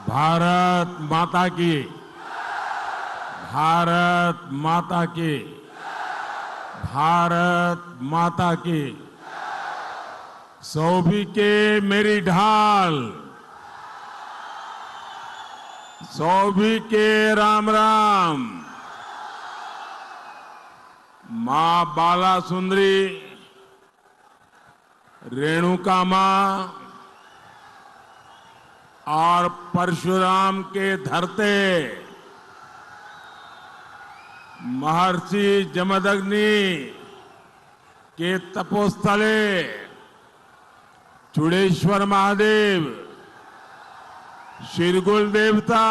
भारत माता की, भारत माता की, भारत माता की। सौभी के मेरी ढाल, सौभी के राम राम। मां बाला सुंदरी, रेणुका मां और परशुराम के धरते महर्षि जमदग्नि के तपोस्थले चूड़ेश्वर महादेव, शिरगुल देवता,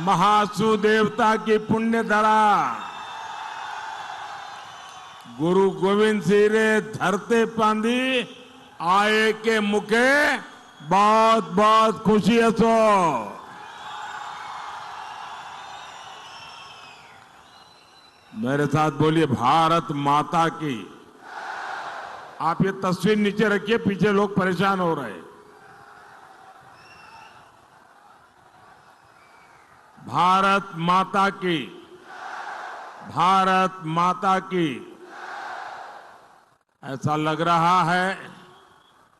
महासु देवता की पुण्य धरा गुरु गोविंद सिंह रे धरते पांदी आए के मुखे बहुत बहुत खुशी हसो। मेरे साथ बोलिए भारत माता की। आप ये तस्वीर नीचे रखिए, पीछे लोग परेशान हो रहे हैं। भारत माता की, भारत माता की। ऐसा लग रहा है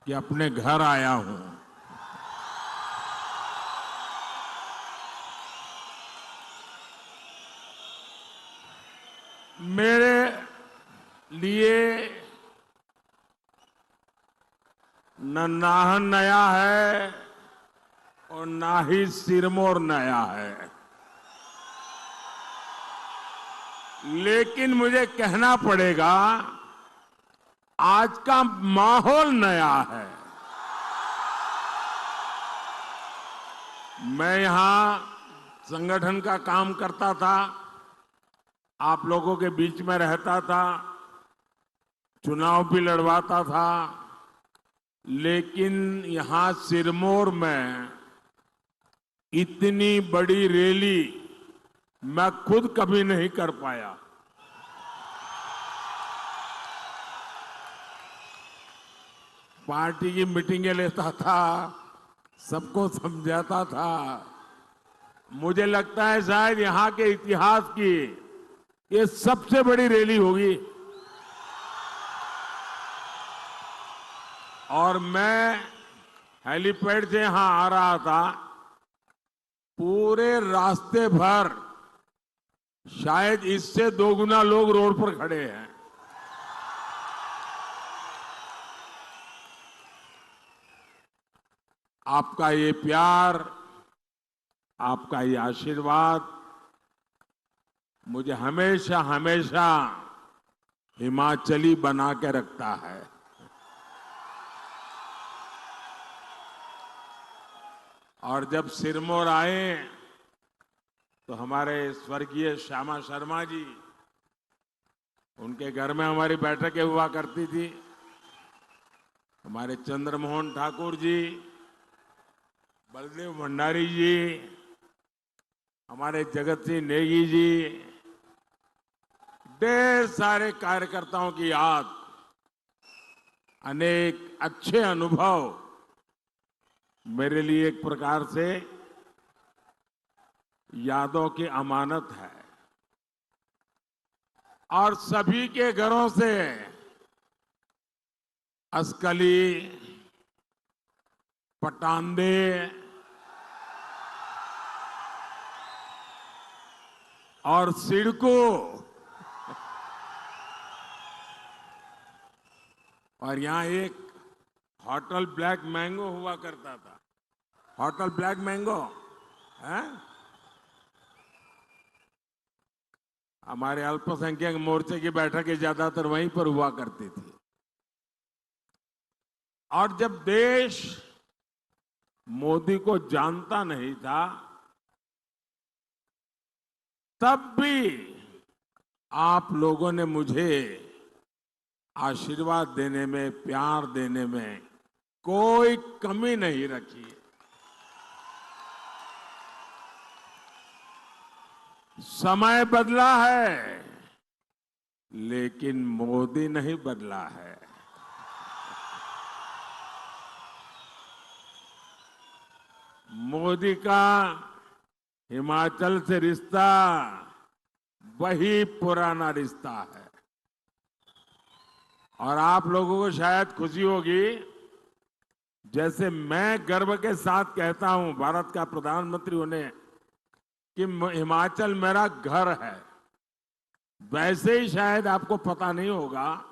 कि अपने घर आया हूं। मेरे लिए न नाहन नया है और ना ही सिरमौर नया है, लेकिन मुझे कहना पड़ेगा आज का माहौल नया है। मैं यहां संगठन का काम करता था, आप लोगों के बीच में रहता था, चुनाव भी लड़वाता था, लेकिन यहां सिरमौर में इतनी बड़ी रैली मैं खुद कभी नहीं कर पाया। पार्टी की मीटिंगें लेता था, सबको समझाता था। मुझे लगता है शायद यहां के इतिहास की ये सबसे बड़ी रैली होगी। और मैं हेलीपैड से यहां आ रहा था, पूरे रास्ते भर शायद इससे दोगुना लोग रोड पर खड़े हैं। आपका ये प्यार, आपका ये आशीर्वाद मुझे हमेशा हमेशा हिमाचली बना के रखता है। और जब सिरमौर आए तो हमारे स्वर्गीय श्यामा शर्मा जी, उनके घर में हमारी बैठकें हुआ करती थी। हमारे चंद्रमोहन ठाकुर जी, बलदेव भंडारी जी, हमारे जगत सिंह नेगी जी, ढेर सारे कार्यकर्ताओं की याद, अनेक अच्छे अनुभव मेरे लिए एक प्रकार से यादों की अमानत है। और सभी के घरों से असकली, पटांदे और सिडको और यहां एक होटल ब्लैक मैंगो हुआ करता था। होटल ब्लैक मैंगो है, हमारे अल्पसंख्यक मोर्चे की बैठकें ज्यादातर वहीं पर हुआ करती थी। और जब देश मोदी को जानता नहीं था, तब भी आप लोगों ने मुझे आशीर्वाद देने में, प्यार देने में कोई कमी नहीं रखी। समय बदला है, लेकिन मोदी नहीं बदला है। मोदी का हिमाचल से रिश्ता वही पुराना रिश्ता है। और आप लोगों को शायद खुशी होगी, जैसे मैं गर्व के साथ कहता हूं भारत का प्रधानमंत्री होने कि हिमाचल मेरा घर है, वैसे ही शायद आपको पता नहीं होगा,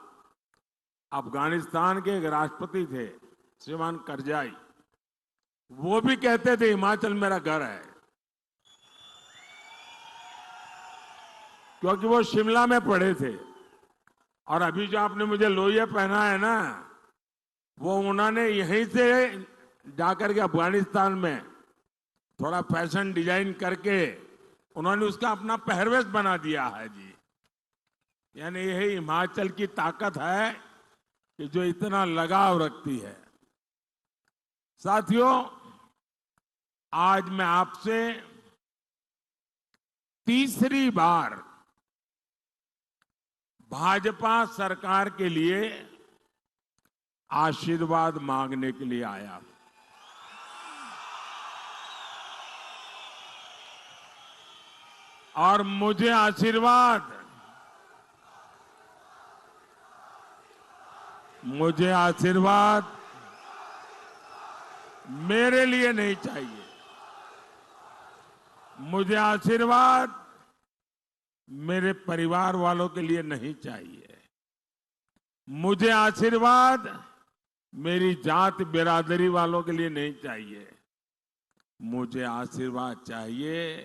अफगानिस्तान के एक राष्ट्रपति थे श्रीमान करजाई, वो भी कहते थे हिमाचल मेरा घर है, क्योंकि वो शिमला में पढ़े थे। और अभी जो आपने मुझे लोहिया पहना है ना, वो उन्होंने यहीं से जाकर के अफगानिस्तान में थोड़ा फैशन डिजाइन करके उन्होंने उसका अपना पहरवेश बना दिया है जी। यानी यही हिमाचल की ताकत है कि जो इतना लगाव रखती है। साथियों, आज मैं आपसे तीसरी बार भाजपा सरकार के लिए आशीर्वाद मांगने के लिए आया। और मुझे आशीर्वाद मेरे लिए नहीं चाहिए। मुझे आशीर्वाद मेरे परिवार वालों के लिए नहीं चाहिए। मुझे आशीर्वाद मेरी जात बिरादरी वालों के लिए नहीं चाहिए। मुझे आशीर्वाद चाहिए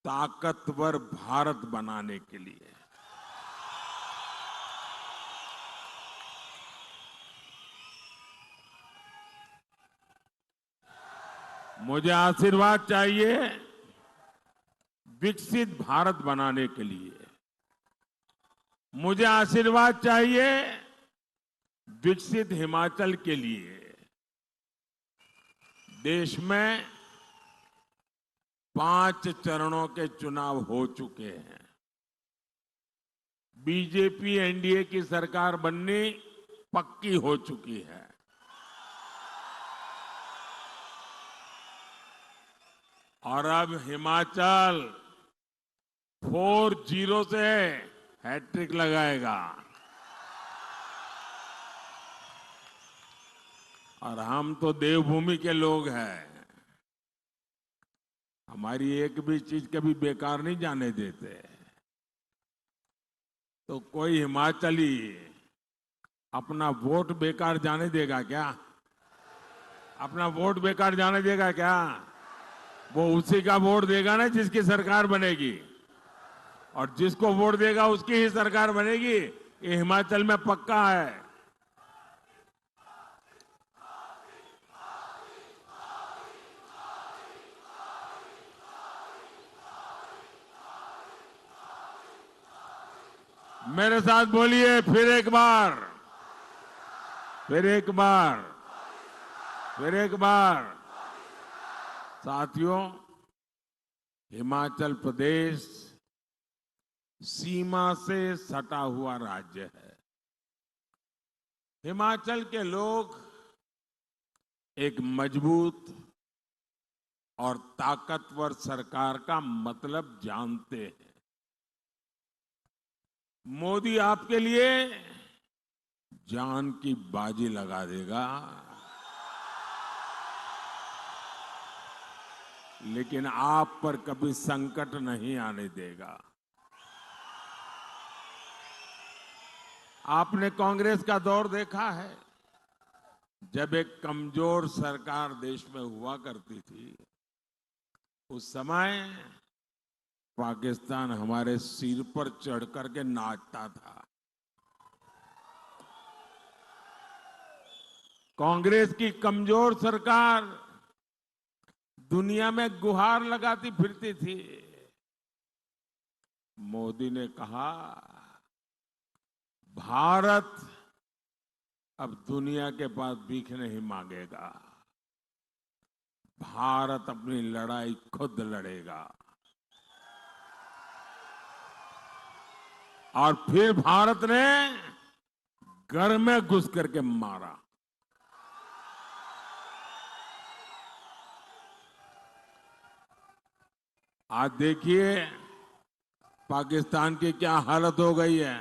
ताकतवर भारत बनाने के लिए। मुझे आशीर्वाद चाहिए विकसित भारत बनाने के लिए। मुझे आशीर्वाद चाहिए विकसित हिमाचल के लिए। देश में 5 चरणों के चुनाव हो चुके हैं। बीजेपी एनडीए की सरकार बननी पक्की हो चुकी है। और अब हिमाचल 4-0 से हैट्रिक लगाएगा। और हम तो देवभूमि के लोग हैं, हमारी एक भी चीज कभी बेकार नहीं जाने देते। तो कोई हिमाचली अपना वोट बेकार जाने देगा क्या? अपना वोट बेकार जाने देगा क्या? वो उसी का वोट देगा ना जिसकी सरकार बनेगी, और जिसको वोट देगा उसकी ही सरकार बनेगी। ये हिमाचल में पक्का है। मेरे साथ बोलिए फिर एक बार, फिर एक बार, फिर एक बार। साथियों, हिमाचल प्रदेश सीमा से सटा हुआ राज्य है। हिमाचल के लोग एक मजबूत और ताकतवर सरकार का मतलब जानते हैं। मोदी आपके लिए जान की बाजी लगा देगा, लेकिन आप पर कभी संकट नहीं आने देगा। आपने कांग्रेस का दौर देखा है, जब एक कमजोर सरकार देश में हुआ करती थी, उस समय पाकिस्तान हमारे सिर पर चढ़ करके नाचता था। कांग्रेस की कमजोर सरकार दुनिया में गुहार लगाती फिरती थी। मोदी ने कहा, भारत अब दुनिया के पास भीख नहीं मांगेगा, भारत अपनी लड़ाई खुद लड़ेगा। और फिर भारत ने घर में घुस करके मारा। आज देखिए पाकिस्तान की क्या हालत हो गई है।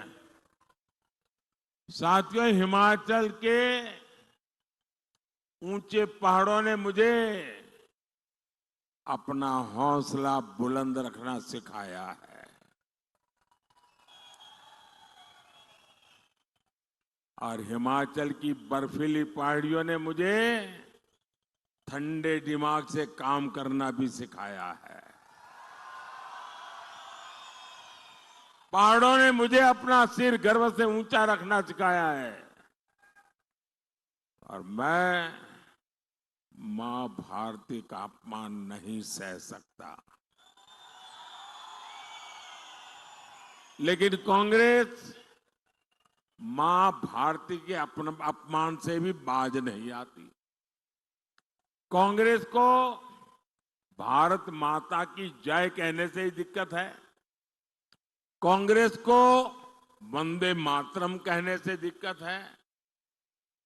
साथियों, हिमाचल के ऊंचे पहाड़ों ने मुझे अपना हौसला बुलंद रखना सिखाया है। और हिमाचल की बर्फीली पहाड़ियों ने मुझे ठंडे दिमाग से काम करना भी सिखाया है। पहाड़ों ने मुझे अपना सिर गर्व से ऊंचा रखना सिखाया है। और मैं मां भारती का अपमान नहीं सह सकता। लेकिन कांग्रेस मां भारती के अपमान से भी बाज नहीं आती। कांग्रेस को भारत माता की जय कहने से ही दिक्कत है। कांग्रेस को वंदे मातरम कहने से दिक्कत है।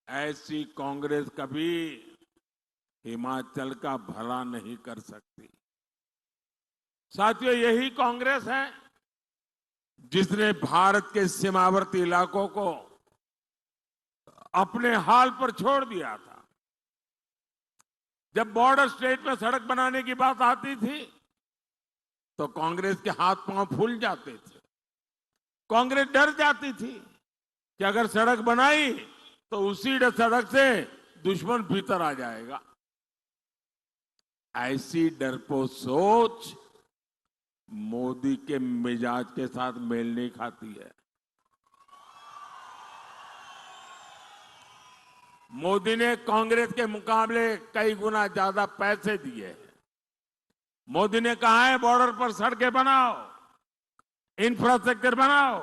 ऐसी कांग्रेस कभी हिमाचल का भला नहीं कर सकती। साथियों, यही कांग्रेस है जिसने भारत के सीमावर्ती इलाकों को अपने हाल पर छोड़ दिया था। जब बॉर्डर स्टेट में सड़क बनाने की बात आती थी तो कांग्रेस के हाथ पांव फूल जाते थे। कांग्रेस डर जाती थी कि अगर सड़क बनाई तो उसी सड़क से दुश्मन भीतर आ जाएगा। ऐसी डरपोक सोच मोदी के मिजाज के साथ मेल नहीं खाती है। मोदी ने कांग्रेस के मुकाबले कई गुना ज्यादा पैसे दिए हैं। मोदी ने कहा है बॉर्डर पर सड़कें बनाओ, इंफ्रास्ट्रक्चर बनाओ।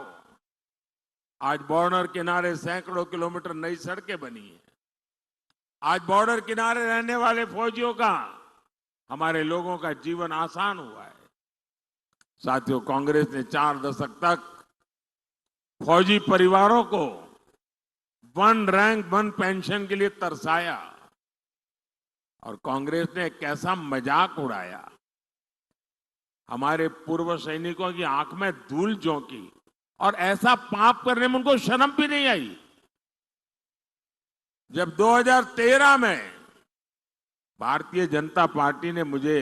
आज बॉर्डर किनारे सैकड़ों किलोमीटर नई सड़कें बनी है। आज बॉर्डर किनारे रहने वाले फौजियों का, हमारे लोगों का जीवन आसान हुआ है। साथियों, कांग्रेस ने 4 दशक तक फौजी परिवारों को 1 रैंक 1 पेंशन के लिए तरसाया और कांग्रेस ने कैसा मजाक उड़ाया। हमारे पूर्व सैनिकों की आंख में धूल झोंकी और ऐसा पाप करने में उनको शर्म भी नहीं आई। जब 2013 में भारतीय जनता पार्टी ने मुझे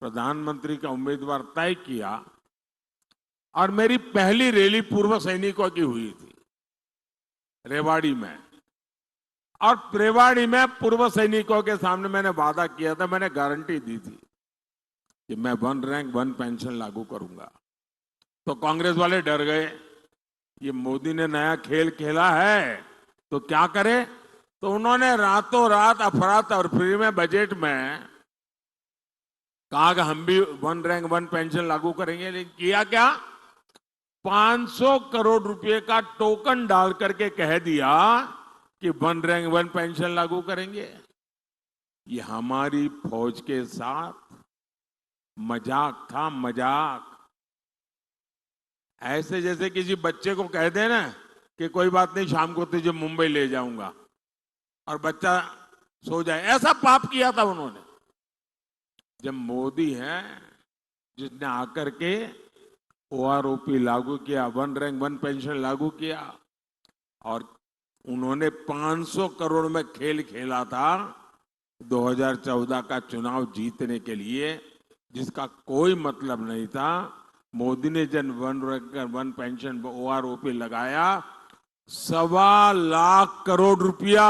प्रधानमंत्री का उम्मीदवार तय किया और मेरी पहली रैली पूर्व सैनिकों की हुई थी रेवाड़ी में। और रेवाड़ी में पूर्व सैनिकों के सामने मैंने वादा किया था, मैंने गारंटी दी थी कि मैं 1 रैंक 1 पेंशन लागू करूंगा। तो कांग्रेस वाले डर गए, ये मोदी ने नया खेल खेला है तो क्या करे। तो उन्होंने रातों रात अफरा तफरी में बजट में कहा कि हम भी 1 रैंक 1 पेंशन लागू करेंगे। लेकिन किया क्या, 500 करोड़ रुपए का टोकन डाल करके कह दिया कि 1 रैंक 1 पेंशन लागू करेंगे। ये हमारी फौज के साथ मजाक था, मजाक। ऐसे जैसे किसी बच्चे को कह दे ना कि कोई बात नहीं, शाम को तुझे मुंबई ले जाऊंगा और बच्चा सो जाए। ऐसा पाप किया था उन्होंने। जब मोदी है जिसने आकर के ओआरओपी लागू किया, 1 रैंक 1 पेंशन लागू किया और उन्होंने 500 करोड़ में खेल खेला था 2014 का चुनाव जीतने के लिए, जिसका कोई मतलब नहीं था। मोदी ने जब 1 रैंक 1 पेंशन ओआरओपी लगाया, 1.25 लाख करोड़ रुपया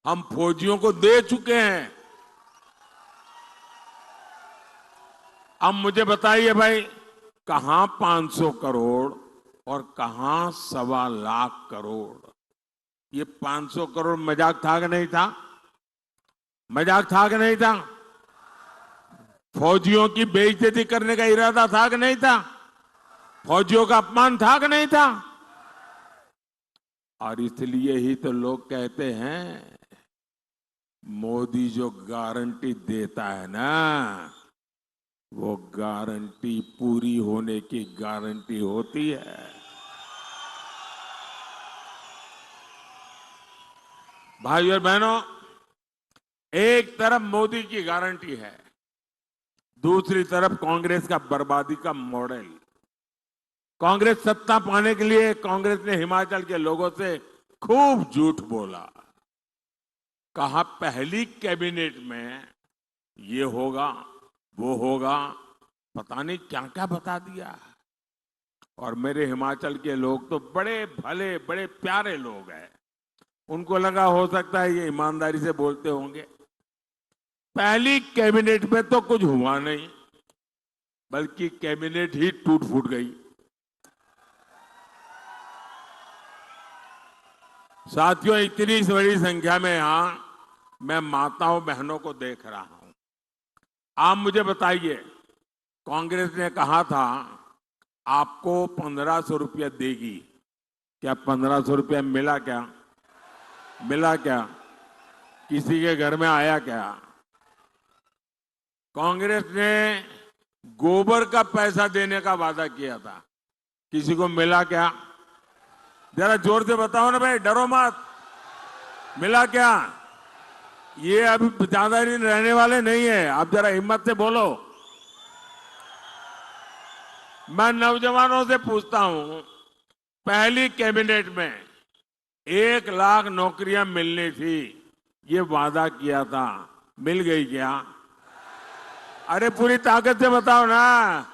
हम फौजियों को दे चुके हैं। अब मुझे बताइए भाई, कहां 500 करोड़ और कहां 1.25 लाख करोड़। ये 500 करोड़ मजाक था कि नहीं था? मजाक था कि नहीं था? फौजियों की बेइज्जती करने का इरादा था कि नहीं था? फौजियों का अपमान था कि नहीं था? और इसलिए ही तो लोग कहते हैं मोदी जो गारंटी देता है ना, वो गारंटी पूरी होने की गारंटी होती है। भाइयों और बहनों, एक तरफ मोदी की गारंटी है, दूसरी तरफ कांग्रेस का बर्बादी का मॉडल। कांग्रेस सत्ता पाने के लिए कांग्रेस ने हिमाचल के लोगों से खूब झूठ बोला। कहा पहली कैबिनेट में ये होगा, वो होगा, पता नहीं क्या क्या बता दिया। और मेरे हिमाचल के लोग तो बड़े भले, बड़े प्यारे लोग हैं। उनको लगा हो सकता है ये ईमानदारी से बोलते होंगे। पहली कैबिनेट में तो कुछ हुआ नहीं, बल्कि कैबिनेट ही टूट फूट गई। साथियों, इतनी बड़ी संख्या में यहां मैं माताओं बहनों को देख रहा हूं। आप मुझे बताइए, कांग्रेस ने कहा था आपको 1500 रुपया देगी, क्या 1500 रुपया मिला? क्या मिला? क्या किसी के घर में आया? क्या कांग्रेस ने गोबर का पैसा देने का वादा किया था, किसी को मिला? क्या जरा जोर से बताओ ना भाई, डरो मत। मिला क्या? ये अभी ज्यादा दिन रहने वाले नहीं है, आप जरा हिम्मत से बोलो। मैं नौजवानों से पूछता हूं, पहली कैबिनेट में 1 लाख नौकरियां मिलनी थी, ये वादा किया था, मिल गई क्या? अरे पूरी ताकत से बताओ ना,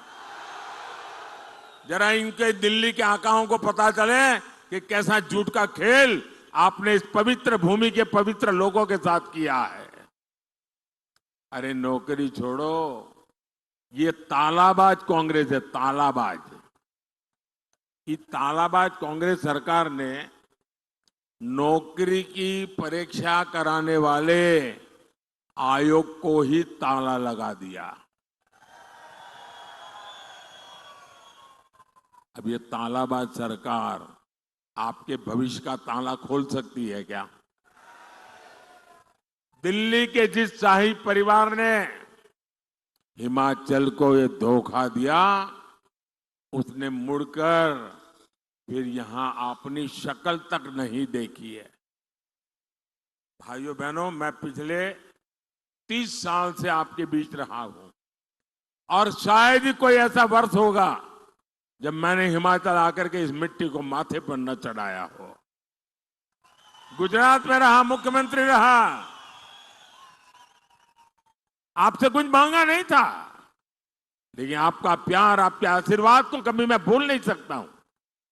जरा इनके दिल्ली के आकाओं को पता चले कि कैसा झूठ का खेल आपने इस पवित्र भूमि के पवित्र लोगों के साथ किया है। अरे नौकरी छोड़ो, ये तालाबाज कांग्रेस है, तालाबाज। ये तालाबाज कांग्रेस सरकार ने नौकरी की परीक्षा कराने वाले आयोग को ही ताला लगा दिया। अब ये तालाबाज सरकार आपके भविष्य का ताला खोल सकती है क्या? दिल्ली के जिस शाही परिवार ने हिमाचल को ये धोखा दिया, उसने मुड़कर फिर यहां अपनी शक्ल तक नहीं देखी है। भाइयों बहनों, मैं पिछले 30 साल से आपके बीच रहा हूं और शायद ही कोई ऐसा वर्ष होगा जब मैंने हिमाचल आकर के इस मिट्टी को माथे पर न चढ़ाया हो। गुजरात में रहा, मुख्यमंत्री रहा, आपसे कुछ मांगा नहीं था, लेकिन आपका प्यार, आपके आशीर्वाद को कभी मैं भूल नहीं सकता हूं।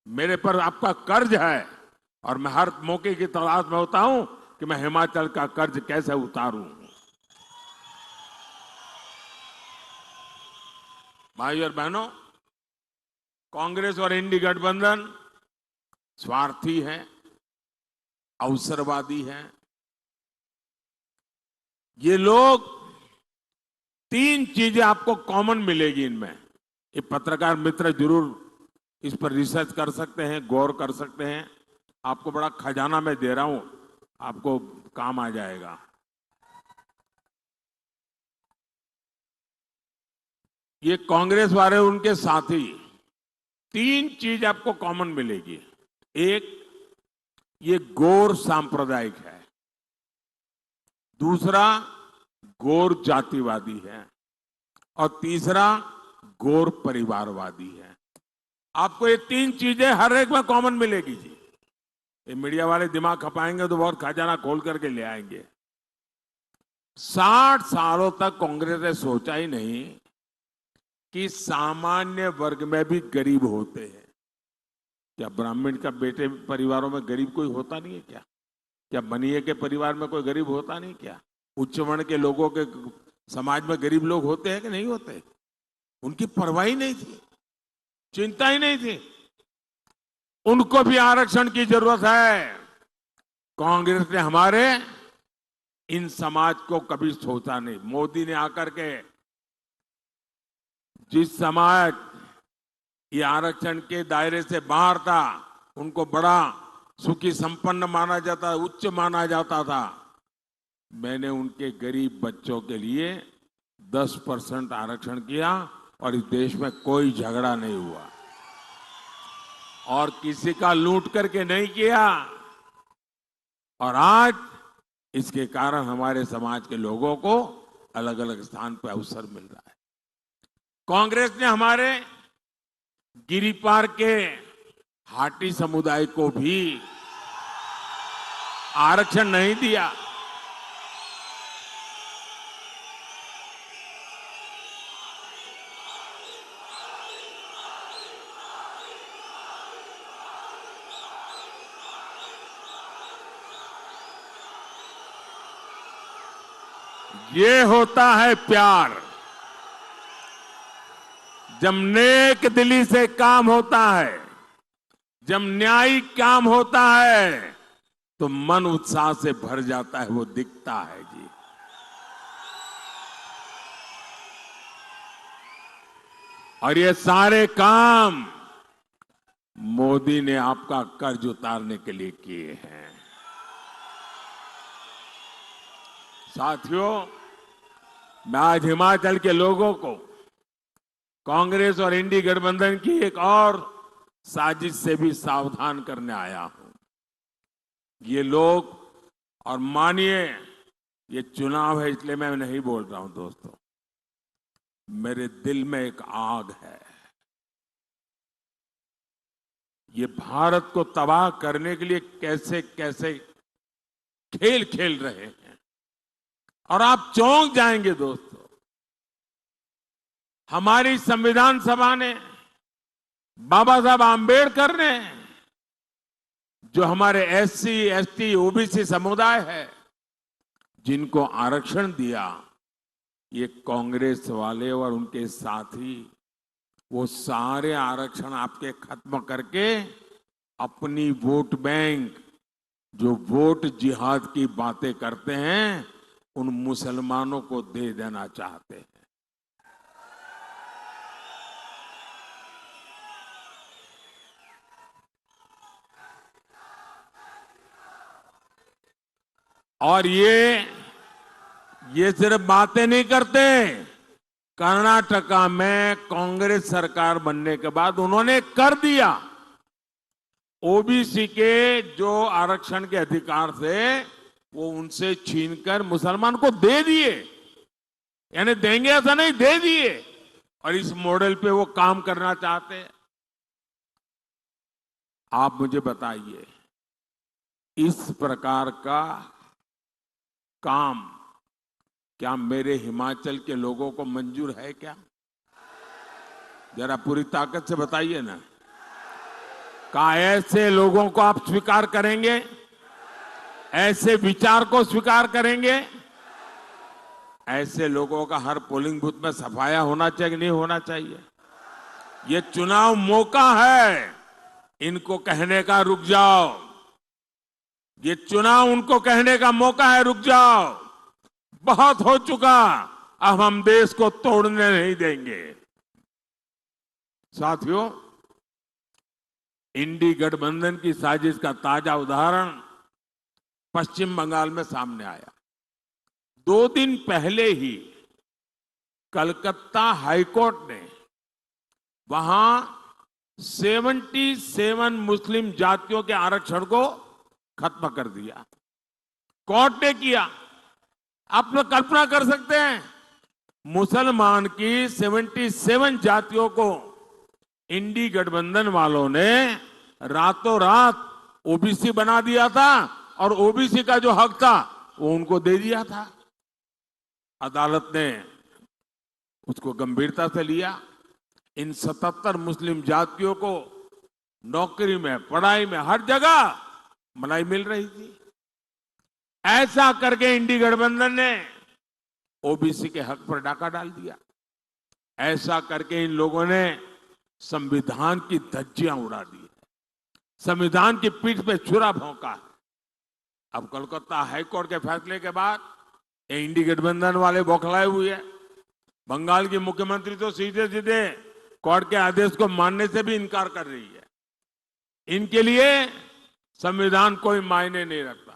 मेरे पर आपका कर्ज है और मैं हर मौके की तलाश में होता हूं कि मैं हिमाचल का कर्ज कैसे उतारूं। भाइयों और बहनों, कांग्रेस और इंडी गठबंधन स्वार्थी है, अवसरवादी है। ये लोग 3 चीजें आपको कॉमन मिलेगी इनमें। ये पत्रकार मित्र जरूर इस पर रिसर्च कर सकते हैं, गौर कर सकते हैं। आपको बड़ा खजाना मैं दे रहा हूं, आपको काम आ जाएगा। ये कांग्रेस वाले, उनके साथी, 3 चीज आपको कॉमन मिलेगी। एक, ये गौर सांप्रदायिक है। दूसरा, गौर जातिवादी है। और तीसरा, गौर परिवारवादी है। आपको ये 3 चीजें हर एक में कॉमन मिलेगी जी। ये मीडिया वाले दिमाग खपाएंगे तो बहुत खजाना खोल करके ले आएंगे। 60 सालों तक कांग्रेस ने सोचा ही नहीं कि सामान्य वर्ग में भी गरीब होते हैं। क्या ब्राह्मण का बेटे परिवारों में गरीब कोई होता नहीं है क्या? क्या बनिए के परिवार में कोई गरीब होता नहीं क्या? उच्च वर्ण के लोगों के समाज में गरीब लोग होते हैं कि नहीं होते? उनकी परवाह ही नहीं थी, चिंता ही नहीं थी। उनको भी आरक्षण की जरूरत है। कांग्रेस ने हमारे इन समाज को कभी सोचा नहीं। मोदी ने आकर के जिस समाज ये आरक्षण के दायरे से बाहर था, उनको बड़ा सुखी संपन्न माना जाता, उच्च माना जाता था, मैंने उनके गरीब बच्चों के लिए 10% आरक्षण किया और इस देश में कोई झगड़ा नहीं हुआ और किसी का लूट करके नहीं किया। और आज इसके कारण हमारे समाज के लोगों को अलग अलग स्थान पर अवसर मिल रहा है। कांग्रेस ने हमारे गिरिपार के हाटी समुदाय को भी आरक्षण नहीं दिया। ये होता है प्यार। जब नेक दिली से काम होता है, जब न्यायिक काम होता है, तो मन उत्साह से भर जाता है, वो दिखता है जी। और ये सारे काम मोदी ने आपका कर्ज उतारने के लिए किए हैं। साथियों, मैं आज हिमाचल के लोगों को कांग्रेस और इंडी गठबंधन की एक और साजिश से भी सावधान करने आया हूं। ये लोग, और मानिए ये चुनाव है इसलिए मैं नहीं बोल रहा हूं दोस्तों, मेरे दिल में एक आग है। ये भारत को तबाह करने के लिए कैसे कैसे खेल खेल रहे हैं, और आप चौंक जाएंगे दोस्तों। हमारी संविधान सभा ने, बाबा साहब आंबेडकर ने, जो हमारे एससी, एसटी, ओबीसी समुदाय है, जिनको आरक्षण दिया, ये कांग्रेस वाले और उनके साथी वो सारे आरक्षण आपके खत्म करके अपनी वोट बैंक, जो वोट जिहाद की बातें करते हैं, उन मुसलमानों को दे देना चाहते हैं। और ये सिर्फ बातें नहीं करते। कर्नाटका में कांग्रेस सरकार बनने के बाद उन्होंने कर दिया। ओबीसी के जो आरक्षण के अधिकार थे वो उनसे छीनकर मुसलमान को दे दिए, यानी देंगे ऐसा नहीं, दे दिए। और इस मॉडल पे वो काम करना चाहते हैं। आप मुझे बताइए, इस प्रकार का काम क्या मेरे हिमाचल के लोगों को मंजूर है क्या? जरा पूरी ताकत से बताइए ना। क्या ऐसे लोगों को आप स्वीकार करेंगे? ऐसे विचार को स्वीकार करेंगे? ऐसे लोगों का हर पोलिंग बूथ में सफाया होना चाहिए कि नहीं होना चाहिए? ये चुनाव मौका है इनको कहने का, रुक जाओ। ये चुनाव उनको कहने का मौका है, रुक जाओ, बहुत हो चुका, अब हम देश को तोड़ने नहीं देंगे। साथियों, इंडी गठबंधन की साजिश का ताजा उदाहरण पश्चिम बंगाल में सामने आया। 2 दिन पहले ही कलकत्ता हाईकोर्ट ने वहां 77 मुस्लिम जातियों के आरक्षण को खत्म कर दिया। कोर्ट ने किया। आप लोग कल्पना कर सकते हैं, मुसलमान की 77 जातियों को इंडी गठबंधन वालों ने रातों रात ओबीसी बना दिया था, और ओबीसी का जो हक था वो उनको दे दिया था। अदालत ने उसको गंभीरता से लिया। इन 77 मुस्लिम जातियों को नौकरी में, पढ़ाई में, हर जगह मलाई मिल रही थी। ऐसा करके इंडी गठबंधन ने ओबीसी के हक पर डाका डाल दिया। ऐसा करके इन लोगों ने संविधान की धज्जियां उड़ा दी है, संविधान की पीठ पे छुरा भोंका है। अब कोलकाता हाईकोर्ट के फैसले के बाद ये इंडी गठबंधन वाले बौखलाए हुए हैं। बंगाल की मुख्यमंत्री तो सीधे सीधे कोर्ट के आदेश को मानने से भी इनकार कर रही है। इनके लिए संविधान कोई मायने नहीं रखता,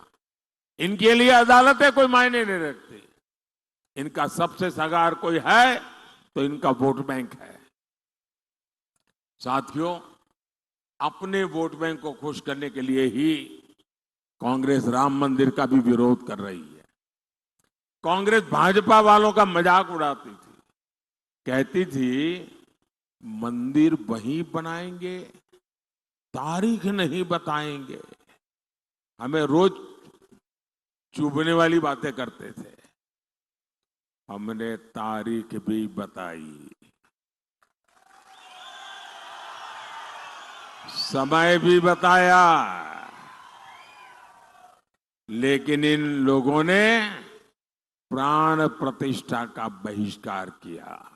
इनके लिए अदालतें कोई मायने नहीं रखती। इनका सबसे सगार कोई है तो इनका वोट बैंक है। साथियों, अपने वोट बैंक को खुश करने के लिए ही कांग्रेस राम मंदिर का भी विरोध कर रही है। कांग्रेस भाजपा वालों का मजाक उड़ाती थी। कहती थी मंदिर वहीं बनाएंगे, तारीख नहीं बताएंगे। हमें रोज चुभने वाली बातें करते थे। हमने तारीख भी बताई, समय भी बताया, लेकिन इन लोगों ने प्राण प्रतिष्ठा का बहिष्कार किया।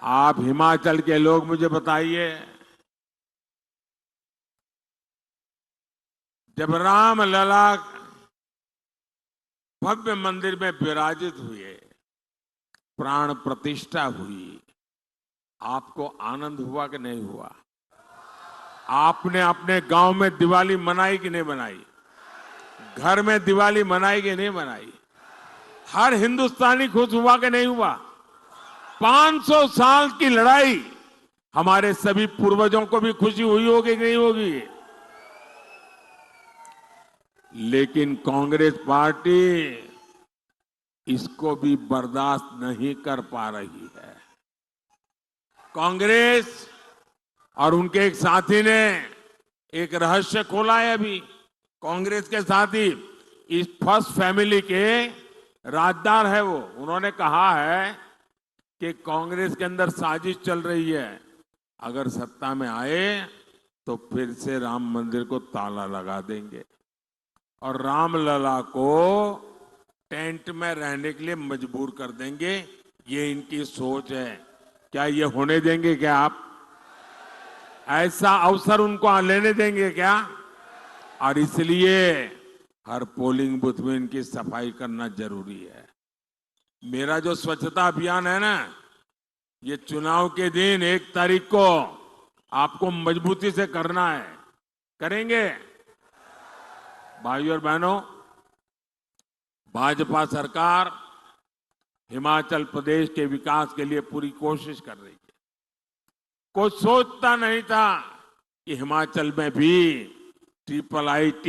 आप हिमाचल के लोग मुझे बताइए, जब रामलला भव्य मंदिर में विराजित हुए, प्राण प्रतिष्ठा हुई, आपको आनंद हुआ कि नहीं हुआ? आपने अपने गांव में दिवाली मनाई कि नहीं मनाई? घर में दिवाली मनाई कि नहीं मनाई? हर हिंदुस्तानी खुश हुआ कि नहीं हुआ? 500 साल की लड़ाई, हमारे सभी पूर्वजों को भी खुशी हुई होगी कि नहीं होगी? लेकिन कांग्रेस पार्टी इसको भी बर्दाश्त नहीं कर पा रही है। कांग्रेस और उनके एक साथी ने एक रहस्य खोला है। अभी कांग्रेस के साथी इस फर्स्ट फैमिली के राजदार है वो। उन्होंने कहा है कि कांग्रेस के अंदर साजिश चल रही है, अगर सत्ता में आए तो फिर से राम मंदिर को ताला लगा देंगे और रामलला को टेंट में रहने के लिए मजबूर कर देंगे। ये इनकी सोच है। क्या ये होने देंगे? क्या आप ऐसा अवसर उनको लेने देंगे क्या? और इसलिए हर पोलिंग बूथ में इनकी सफाई करना जरूरी है। मेरा जो स्वच्छता अभियान है ना, ये चुनाव के दिन 1 तारीख को आपको मजबूती से करना है। करेंगे? भाइयों और बहनों, भाजपा सरकार हिमाचल प्रदेश के विकास के लिए पूरी कोशिश कर रही है। कोई सोचता नहीं था कि हिमाचल में भी IIIT,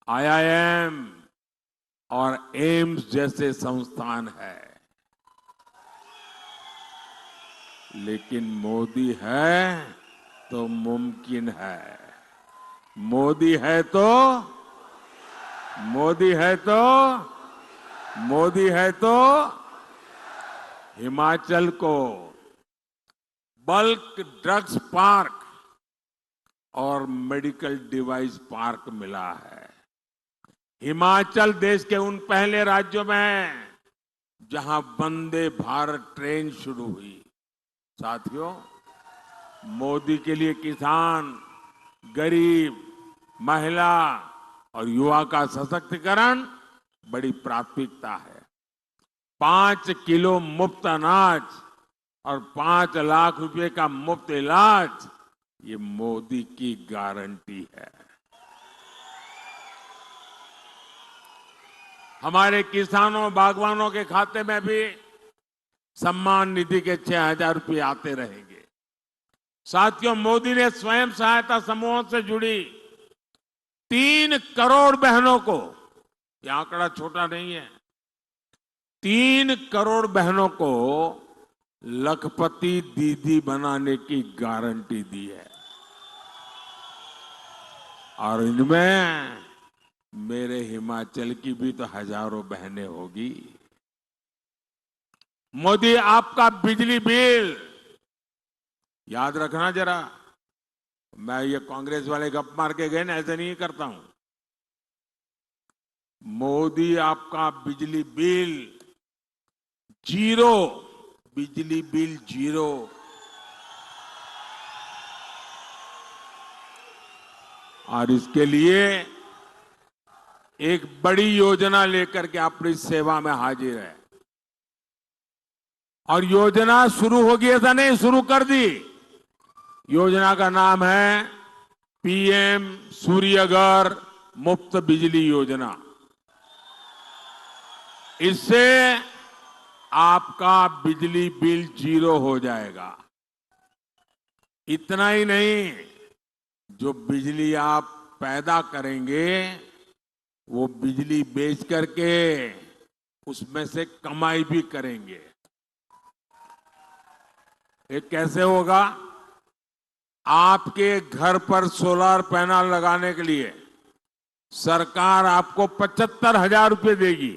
IIM और एम्स जैसे संस्थान है। लेकिन मोदी है तो मुमकिन है। मोदी है तो हिमाचल को बल्क ड्रग्स पार्क और मेडिकल डिवाइस पार्क मिला है। हिमाचल देश के उन पहले राज्यों में है जहां वंदे भारत ट्रेन शुरू हुई। साथियों, मोदी के लिए किसान, गरीब, महिला और युवा का सशक्तिकरण बड़ी प्राथमिकता है। 5 किलो मुफ्त अनाज और 5 लाख रुपए का मुफ्त इलाज, ये मोदी की गारंटी है। हमारे किसानों, बागवानों के खाते में भी सम्मान निधि के 6,000 रुपये आते रहेंगे। साथियों, मोदी ने स्वयं सहायता समूहों से जुड़ी 3 करोड़ बहनों को, यह आंकड़ा छोटा नहीं है, 3 करोड़ बहनों को लखपति दीदी बनाने की गारंटी दी है। और इनमें मेरे हिमाचल की भी तो हजारों बहनें होगी। मोदी, आपका बिजली बिल याद रखना जरा। मैं ये कांग्रेस वाले गप मार के गए ना, ऐसे नहीं करता हूं। मोदी, आपका बिजली बिल 0, बिजली बिल 0। और इसके लिए एक बड़ी योजना लेकर के अपनी सेवा में हाजिर है। और योजना शुरू होगी ऐसा नहीं, शुरू कर दी। योजना का नाम है PM सूर्यघर मुफ्त बिजली योजना। इससे आपका बिजली बिल 0 हो जाएगा। इतना ही नहीं, जो बिजली आप पैदा करेंगे वो बिजली बेच करके उसमें से कमाई भी करेंगे। ये कैसे होगा? आपके घर पर सोलर पैनल लगाने के लिए सरकार आपको 75,000 रुपये देगी,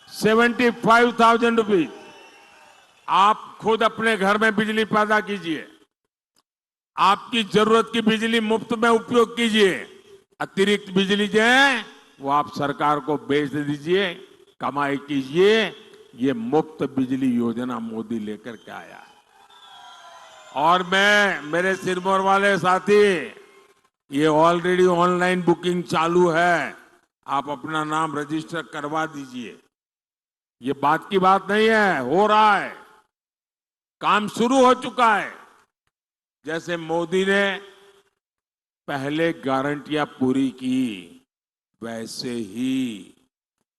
75,000 रुपीज। आप खुद अपने घर में बिजली पैदा कीजिए, आपकी जरूरत की बिजली मुफ्त में उपयोग कीजिए, अतिरिक्त बिजली जो है वो आप सरकार को बेच दीजिए, कमाई कीजिए। ये मुफ्त बिजली योजना मोदी लेकर के आया है। और मैं, मेरे सिरमौर वाले साथी, ये ऑलरेडी ऑनलाइन बुकिंग चालू है, आप अपना नाम रजिस्टर करवा दीजिए। ये बात की बात नहीं है, हो रहा है, काम शुरू हो चुका है। जैसे मोदी ने पहले गारंटियां पूरी की, वैसे ही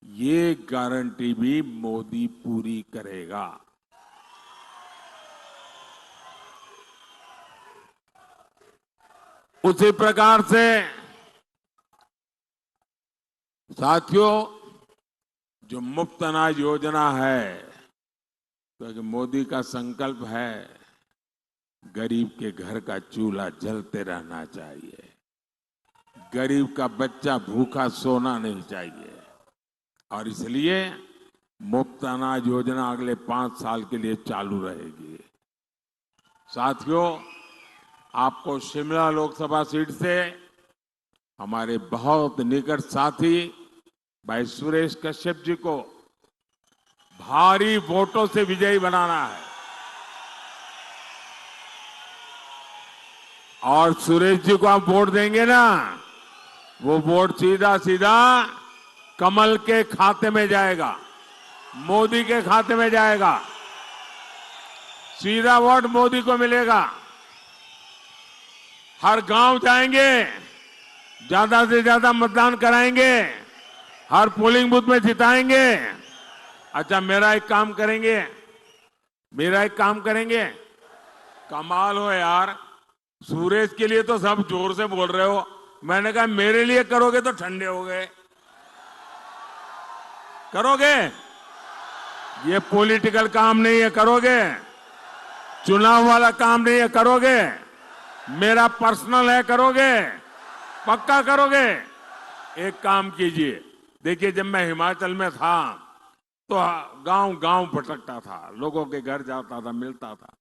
ये गारंटी भी मोदी पूरी करेगा। उसी प्रकार से साथियों, जो मुफ्त अनाज योजना है, क्योंकि मोदी का संकल्प है गरीब के घर का चूल्हा जलते रहना चाहिए, गरीब का बच्चा भूखा सोना नहीं चाहिए। और इसलिए मुफ्त अनाज योजना अगले 5 साल के लिए चालू रहेगी। साथियों, आपको शिमला लोकसभा सीट से हमारे बहुत निकट साथी भाई सुरेश कश्यप जी को भारी वोटों से विजयी बनाना है। और सुरेश जी को आप वोट देंगे ना, वो वोट सीधा सीधा कमल के खाते में जाएगा, मोदी के खाते में जाएगा, सीधा वोट मोदी को मिलेगा। हर गांव जाएंगे, ज्यादा से ज्यादा मतदान कराएंगे, हर पोलिंग बूथ में जिताएंगे। अच्छा, मेरा एक काम करेंगे, कमाल हो यार, सूरज के लिए तो सब जोर से बोल रहे हो, मैंने कहा मेरे लिए करोगे तो ठंडे हो गए। करोगे? ये पॉलिटिकल काम नहीं है, करोगे? चुनाव वाला काम नहीं है, करोगे? मेरा पर्सनल है, करोगे? पक्का करोगे? एक काम कीजिए, देखिए जब मैं हिमाचल में था तो गांव गांव भटकता था, लोगों के घर जाता था, मिलता था।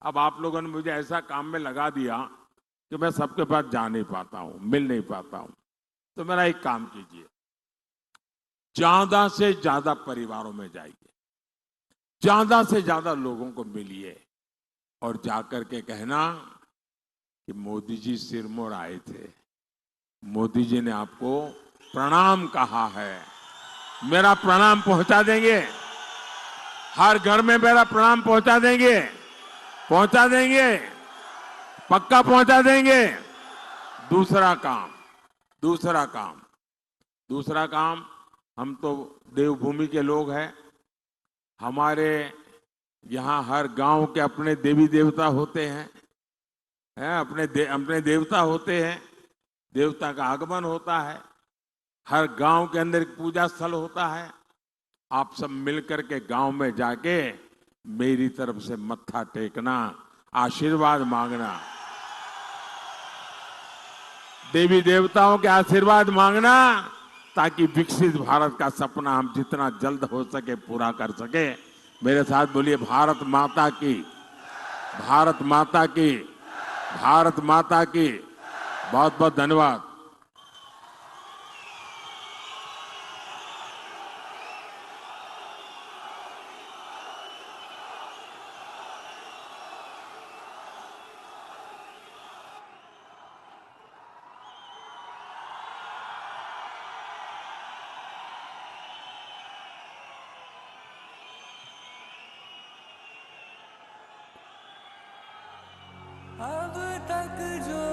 अब आप लोगों ने मुझे ऐसा काम में लगा दिया कि मैं सबके पास जा नहीं पाता हूं, मिल नहीं पाता हूं। तो मेरा एक काम कीजिए, ज्यादा से ज्यादा परिवारों में जाइए, ज्यादा से ज्यादा लोगों को मिलिए और जाकर के कहना कि मोदी जी सिरमौर आए थे, मोदी जी ने आपको प्रणाम कहा है, मेरा प्रणाम पहुंचा देंगे, हर घर में मेरा प्रणाम पहुंचा देंगे, पक्का पहुंचा देंगे। दूसरा काम, हम तो देवभूमि के लोग हैं, हमारे यहाँ हर गांव के अपने देवी देवता होते हैं, अपने देवता होते हैं, देवता का आगमन होता है, हर गांव के अंदर एक पूजा स्थल होता है। आप सब मिलकर के गांव में जाके मेरी तरफ से मत्था टेकना, आशीर्वाद मांगना, देवी देवताओं के आशीर्वाद मांगना, ताकि विकसित भारत का सपना हम जितना जल्द हो सके पूरा कर सके। मेरे साथ बोलिए, भारत माता की, भारत माता की, भारत माता की। बहुत बहुत धन्यवाद। अब तक जो